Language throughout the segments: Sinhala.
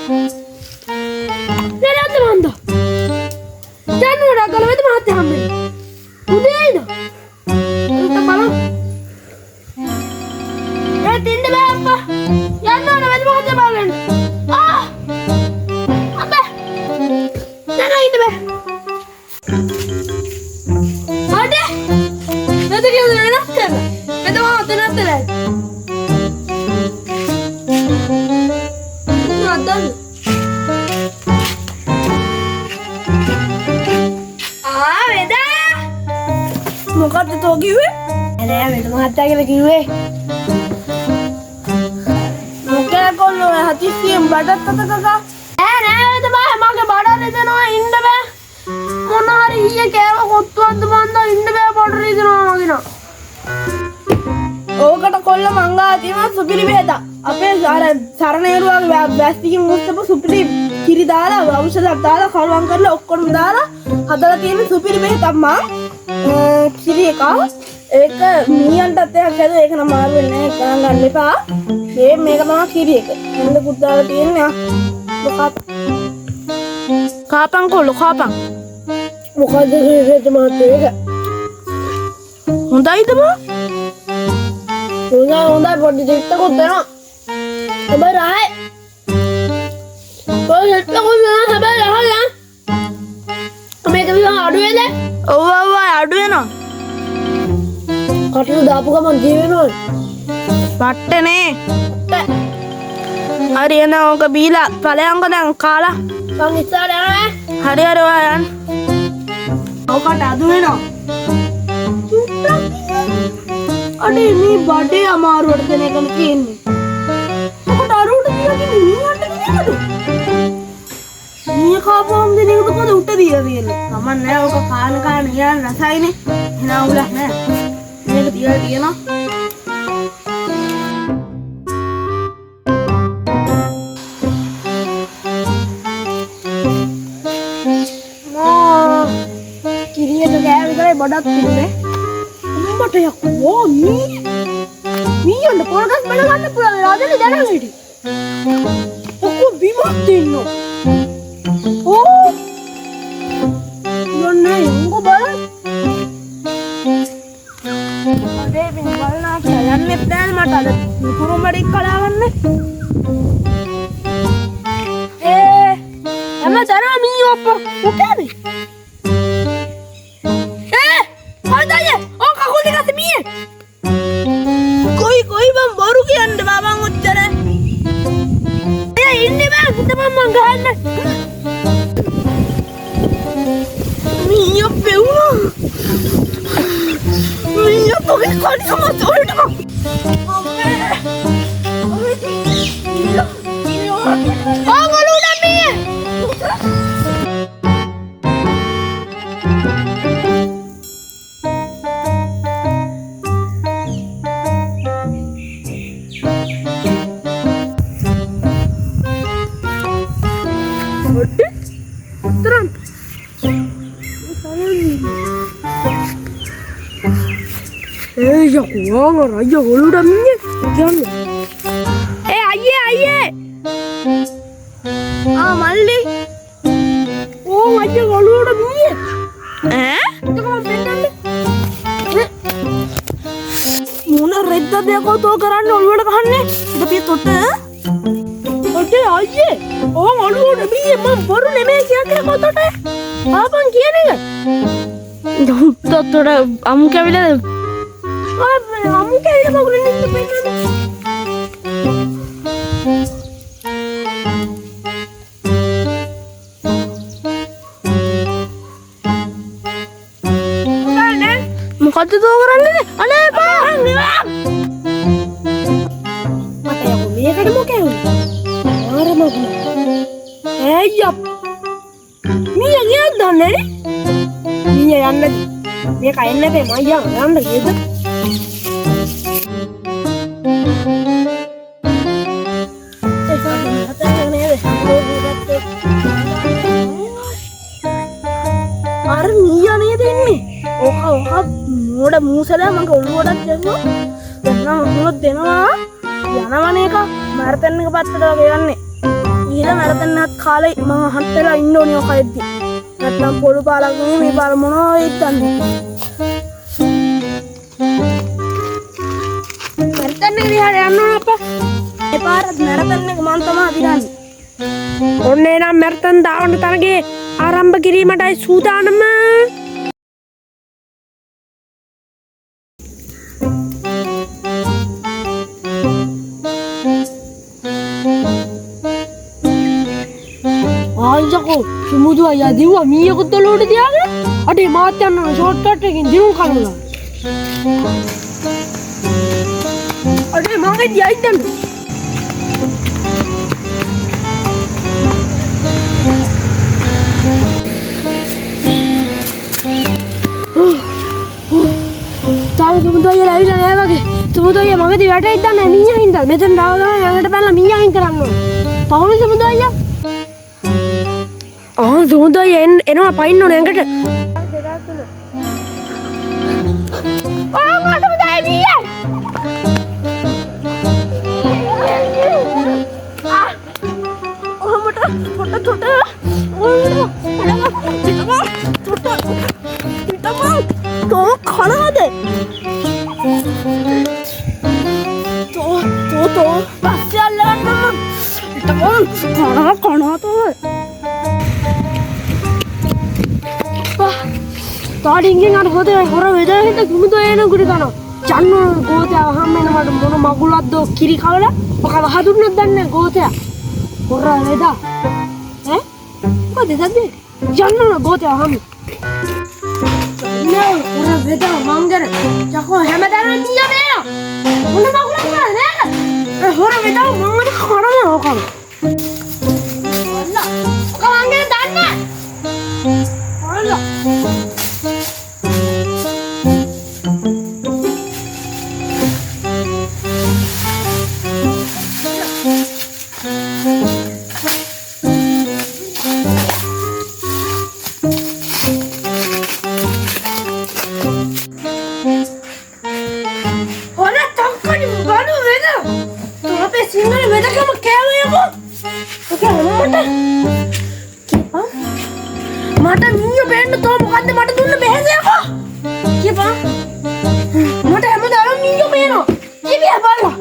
Nerede manda? Jangan udah kalau itu mati hamil. Udah itu. Kita malam. Tindak apa? Jangan udah itu mati malam. Ah, apa? Jangan itu be. Ada? Nanti dia udah nanti. Kita mau nanti lah. Nanti. මොකක්ද තෝ කිව්වේ? නෑ මෙතන මහත්තයා කියලා කිව්වේ. මොකද කොල්ලෝ හතිසියෙන් බඩත් අතකක. නෑ ඔය තමයි මගේ බඩ රිදෙනවා ඉන්න බෑ. මොන හරි ඊයේ කෑව කොත්තුවක්ද මන්ද ඉන්න බෑ බඩ රිදෙනවා වගේ. ඕකට කොල්ල මංගා තියෙනවා සුපිරි බෙහෙත. අපේ අර සරණේරුවාගේ වැස්තිකින් මුස්සපු සුපිරි කිරි දාලා ඖෂධයක් දාලා කලවම් කරලා ඔක්කොම දාලා හදලා තියෙන සුපිරි බෙහෙතක් මං කිරි එක ඒක මීයන්ටත් එකක් හැදුවා ඒක නම් මාරු වෙන්නේ නැහැ ගන්න එපා මේක තමයි කිරි එක හොඳ පුත් දාලා තියෙන්නේ කාපන් කොල්ල කාපන් මොකද රේට මාත් ඒක හොඳයිද බා හොඳයි පොඩි දෙයක්වත් වෙනවා හැබැයි රහයි පොඩි දෙයක්වත් වෙනවා හැබැයි රහයි මේක විතර අඩු වෙද ඔව් අඩු වෙනවා කටු දාපු ගමන් ජී වෙනවා පට්ටනේ හරි එන ඕක බීලා ඵලයන්ක දැන් කාලා මං ඉස්සරහ යනවා හරි ඔයා යන්න ඕකට අඩු වෙනවා අනේ මේ බඩේ අමාරුවට දෙන එකම තියෙන්නේ ඔකට අරුවට තියන්නේ මීයන්ට කියනද මීය කාපුවම දෙන එකද කොහොමද උට දීලා තියෙන්නේ කමක් නෑ ඔක කාන නියන් රසයිනේ එනවා උලක් නෑ මේක තියලා තියෙනවා මෝ කිරියට ගෑ විතරයි බඩක් තිබුණේ උඹට යකෝ මීයන්ට පොරගස් බඩ ගන්න පුළුවන් රාජලි දැනගෙන හිටි ඔක්කො බිමත් ඉන්නෝ ඕ යන්නේ උඹ බලන්න අනේ මේ බලනා කියලා යන්නේ දැන් මට අද කුරුම්බඩි කලාවන්න එම තරම මීයෝ අප්පා මොකද හොඳයි ඕ කකුල් දෙක අත මීයේ කොයි මම බොරු කියන්න බබන් උච්චර ඉන්නේ බෑ හිතම මං ගහන්න මීයෝ පෙවුනා මීයෝ පොගේ කඩියම තෝරනවා ආ වලුලා මීයේ යකෝ අයියා වලුඩා මින්නේ කියන්නේ අයියේ මල්ලි ඕ අයියා වලුඩා මින්නේ එතකොට පෙන්නන්නේ මොන රෙද්ද දෙකෝ තෝ කරන්නේ ඔළුවට ගහන්නේ ඉතපිය තොට අයියේ ඕ වලුඩා මින්නේ මම බොරු නෙමෙයි කියන්නේ කොතට ආපන් කියන එක තොට අමු කැවිලා අමු කැවිලා මගුල නින්න පෙන්නන්නේ මොකද්ද තෝ කරන්නේ අනේ බා මට යකෝ මේකට මොකේ ආර මගුල ඇයියප් මීයා ගියද දන්නේ මීයා යන්නේ මේක එන්නේ නැහැ මම යන්න ගියද අර මීයා නේද ඉන්නේ ඕක මෝඩ මූසලා මගේ ඔළුවටත් දැම්මා දැන් නම් ඔළුව දෙනවා යනවනේ එක මැරතන් එක පැත්තට වගේ යන්නේ ගිහලා මැරතන්නත් කාලේ මම හන්ටලා ඉන්න ඕනේ ඔකෙද්දි. නැත්නම් පොළු පාලක් නෙමෙයි මේ පාර මොනවා වෙයිද දන්නේ. මැරතන්න ගිහලා යන්න ඕන අප්පා. ඒ පාරත් මැරතන්න එක මං තමයි අදිරන්නේ. ඔන්නේ නම් මැරතන් දාවන්න තරගේ ආරම්භ කිරීමටයි සූදානම. ආයිජකෝ සුමුදු අයියා දිව්වා මීයකුත් දලුවට තියාගෙන අඩේ මාත් යන්න ඕන ෂෝට් කට් එකකින් දිනුම් කනවා. අඩේ මගේ දියයි දැන්. තාම සුමුදු අයියා ඇවිල්ලා නැහැ වගේ. සුමුදු අයියා මගදී වැටෙයිද නැහැ මීයා හින්දා. මෙතන දාලා යකට පැනලා මීයා හින් කරන්න ඕන. තවුනේ සුමුදු අයියා සුමුදු අයියා එනවා පයින්න ඕන ඇඟට. තාඩින්ගෙන් අර ගෝතේ හොර වෙදාගෙන සුමුදු අයියා නුගුඩි කනවා. චන්නෝ ගෝතේ අහම් වෙනවට මොන මගුලක්ද කිරි කවලා ඔකව හදුන්නත් දන්නේ ගෝතයා. හොර වෙදා. ඈ? කොහෙද දන්නේ? චන්නෝ ගෝතේ අහම්. නෑ හොර වෙදා මංගර. යකෝ හැමදාම නිය නෑ. මොන මගුලක්ද නේද? ඒ හොර වෙදා මංගර කරනවා ඔකම. වල්ලා. ඔක මංගර දන්නේ. වල්ලා. මට මීය බෙන්න තෝ මොකද්ද මට දුන්න බෙහෙත යකෝ කියපන් මට හැමදාම මීය බේනවා ඉතින් බලලා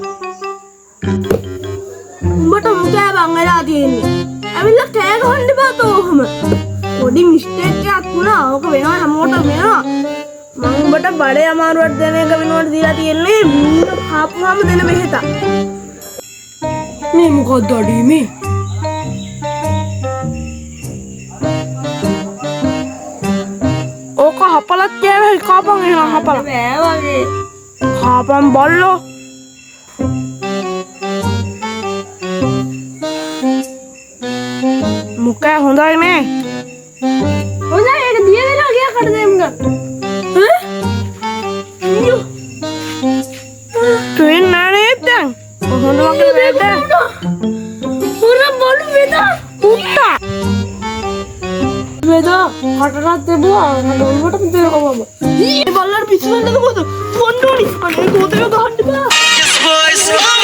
උඹට මුකෑ බං වෙලා තියෙන්නේ ඇවිල්ලා කෑ ගහන්න බෑ තෝහම පොඩි මිස්ටේක් එකක් වුණා ඕක වෙනවා හැමෝටම වෙනවා මම උඹට බඩේ අමාරුවක් දෙන එක වෙනවට දීලා තියෙන්නේ මීය කාපුවාම දෙන බෙහෙත මේ මොකද්ද අඩේ මේ හපලත් කෑවේ කාපන් එනවා හපල බෑ වගේ කාපන් බල්ලෝ මුකේ හොඳයි නේ හොඳයි ඒක දිය වෙලා ගියා කට දෙමුග ඈ නියෝ තුන් නානේ දැන් හොඳ වගේ වේද හොර බොළු වේදා උත්තා වේදා කටරත් දෙබුවා නඩොල්වට පිටේ කොවම ඊ බල්ලට පිස්සු වෙන්නද මොකද පොන්නෝනි අනේ ගෝතේ ගහන්න බෑ